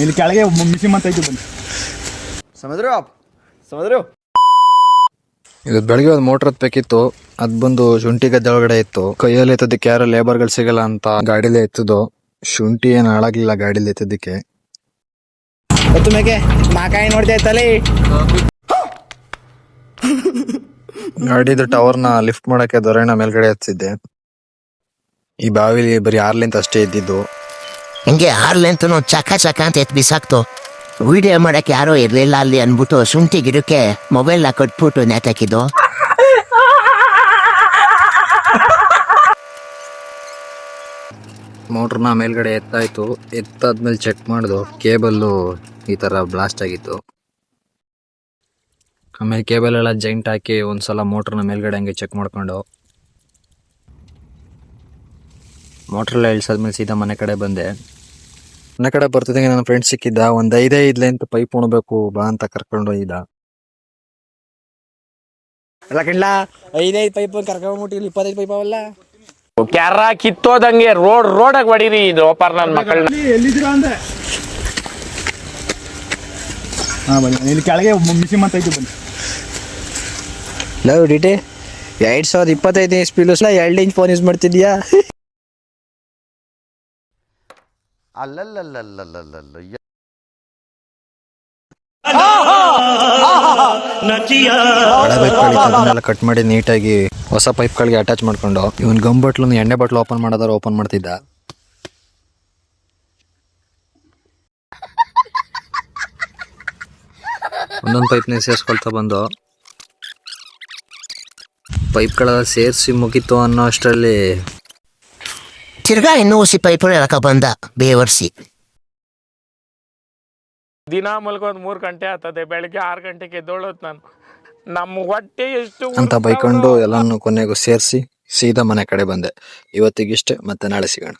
ಇಲ್ಲಿ ಕೆಳಗೆ ಮಿಷಿನ್ ಅಂತ ಐತಿ ಬನ್ನಿ. ಸಮುದ್ರ ಇದು ಬೆಳಗ್ಗೆ ಒಂದು ಮೋಟರ್ ಎತ್ತಬೇಕಿತ್ತು. ಅದ್ ಬಂದು ಶುಂಠಿ ಗದ್ದೆ ಒಳಗಡೆ ಇತ್ತು. ಕೈಯಲ್ಲಿ ಎತ್ತದಕ್ಕೆ ಯಾರು ಲೇಬರ್ಗಳು ಸಿಗಲ್ಲ ಅಂತ ಗಾಡಿಲೇ ಎತ್ತದು. ಶುಂಠಿ ಏನು ಹಾಳಾಗ್ಲಿಲ್ಲ ಗಾಡಿಲಿ ಎತ್ತದಕ್ಕೆ. ಮೇಕೆ ಮಾಕಾಯಿ ನೋಡ್ತಾ ಇತ್ತಲ್ಲಿ ಗಾಡಿದು ಟವರ್ನ ಲಿಫ್ಟ್ ಮಾಡಕ್ಕೆ ದೊರೆನ ಮೇಲ್ಗಡೆ ಹತ್ತಿದ್ದೆ. ಈ ಬಾವಿಲಿ ಬರೀ 6 ಲೆಂತ್ ಅಷ್ಟೇ ಇದ್ದಿದ್ದು. ಹಿಂಗೆ 6 ಲೆಂತ್ನು ಚಕ ಚಕ ಅಂತ ಎತ್ ಬಿಸಾಕ್ತು. ವಿಡಿಯೋ ಮಾಡಕ್ಕೆ ಯಾರೋ ಇರ್ಲಿಲ್ಲ ಅಲ್ಲಿ ಅನ್ಬಿಟ್ಟು ಶುಂಠಿ ಗಿಡಕ್ಕೆ ಮೊಬೈಲ್ನ ಕಟ್ಬಿಟ್ಟು ನೇತಾಕಿದ್ದು. ಮೋಟ್ರನ್ನ ಮೇಲ್ಗಡೆ ಎತ್ತಾಯ್ತು. ಎತ್ತಾದ್ಮೇಲೆ ಚೆಕ್ ಮಾಡ್ದು, ಕೇಬಲ್ಲು ಈ ತರ ಬ್ಲಾಸ್ಟ್ ಆಗಿತ್ತು. ಆಮೇಲೆ ಕೇಬಲ್ ಎಲ್ಲ ಜೈಂಟ್ ಹಾಕಿ ಒಂದ್ಸಲ ಮೋಟ್ರನ್ನ ಮೇಲ್ಗಡೆ ಹಂಗೆ ಚೆಕ್ ಮಾಡ್ಕೊಂಡು ಮೋಟ್ರೆಲ್ಲ ಇಳಿಸಾದ್ಮೇಲೆ ಸೀದಾ ಮನೆ ಕಡೆ ಬಂದೆ. ಮನೆ ಕಡೆ ಬರ್ತಿದ್ದಂಗೆ ನನ್ನ ಫ್ರೆಂಡ್ ಸಿಕ್ಕಿದ್ದ. ಒಂದ್ 5 ಲೆಂತ್ ಪೈಪ್ ಉಣ್ಬೇಕು ಬಾ ಅಂತ ಕರ್ಕೊಂಡು ಹೋಗಿದ್ದ. ಅಲ್ಲ ಕಣ್ಲ 5 ಪೈಪ್ ಕರ್ಕೊಂಡ್ಬಿಟ್ಟು ಇಲ್ಲಿ 25 ಪೈಪ್ ಅವಲ್ಲ ಕ್ಯಾರ ಕಿತ್ತೋದಂಗೆ ರೋಡಾಗ ಹೊಡೀರಿ ಇದು ಓಪರ್ ನನ್ನ ಮಕ್ಕಳನ್ನ. ಎಲ್ಲಿದ್ದೀರಾ ಅಂದೆ. ಹಾ ಬನ್ನಿ, ಇಲ್ಲಿ ಕೆಳಗೆ ಮಿಷಿನ್ ಅಂತ ಐತಿ ಬನ್ನಿ. ಲವ್ ಡಿಟೆ 2025 ಸ್ಪೀಡ್ 2 ಇಂಚ್ ಫೋನ್ ಯೂಸ್ ಮಾಡ್ತಿದ್ಯಾ? ಹಳೆ ಪೈಪ್ಗಳಿಗೆ ಅದನ್ನೆಲ್ಲ ಕಟ್ ಮಾಡಿ ನೀಟಾಗಿ ಹೊಸ ಪೈಪ್ಗಳಿಗೆ ಅಟ್ಯಾಚ್ ಮಾಡ್ಕೊಂಡು ಇವನ್ ಗಮ್ ಬಾಟ್ಲು ಎಣ್ಣೆ ಬಾಟ್ಲು ಓಪನ್ ಮಾಡೋದಾರ ಓಪನ್ ಮಾಡ್ತಿದ್ದ. ಒಂದೊಂದು ಪೈಪ್ನ ಸೇರಿಸ್ಕೊಳ್ತಾ ಬಂದು ಪೈಪ್ಗಳೆಲ್ಲ ಸೇರಿಸಿ ಮುಗೀತು ಅನ್ನೋ ಅಷ್ಟರಲ್ಲಿ ತಿರ್ಗಾ ಇನ್ನೂ ಹುಸಿ ಪೈಪ್ ಎಳಕ ಬಂದ ಬೇವರ್ಸಿ. ದಿನ ಮಲ್ಕೋದ್ 3 ಗಂಟೆ ಆಗ್ತದೆ, ಬೆಳಗ್ಗೆ 6 ಗಂಟೆಗೆ ಎದ್ದೋಳೋದು ನಾನು. ನಮ್ಮ ಹೊಟ್ಟೆ ಎಷ್ಟು ಅಂತ ಬೈಕೊಂಡು ಎಲ್ಲಾನು ಕೊನೆಗೂ ಸೇರಿಸಿ ಸೀದಾ ಮನೆ ಕಡೆ ಬಂದೆ. ಇವತ್ತಿಗಿಷ್ಟೇ, ಮತ್ತೆ ನಾಳೆ ಸಿಗೋಣ.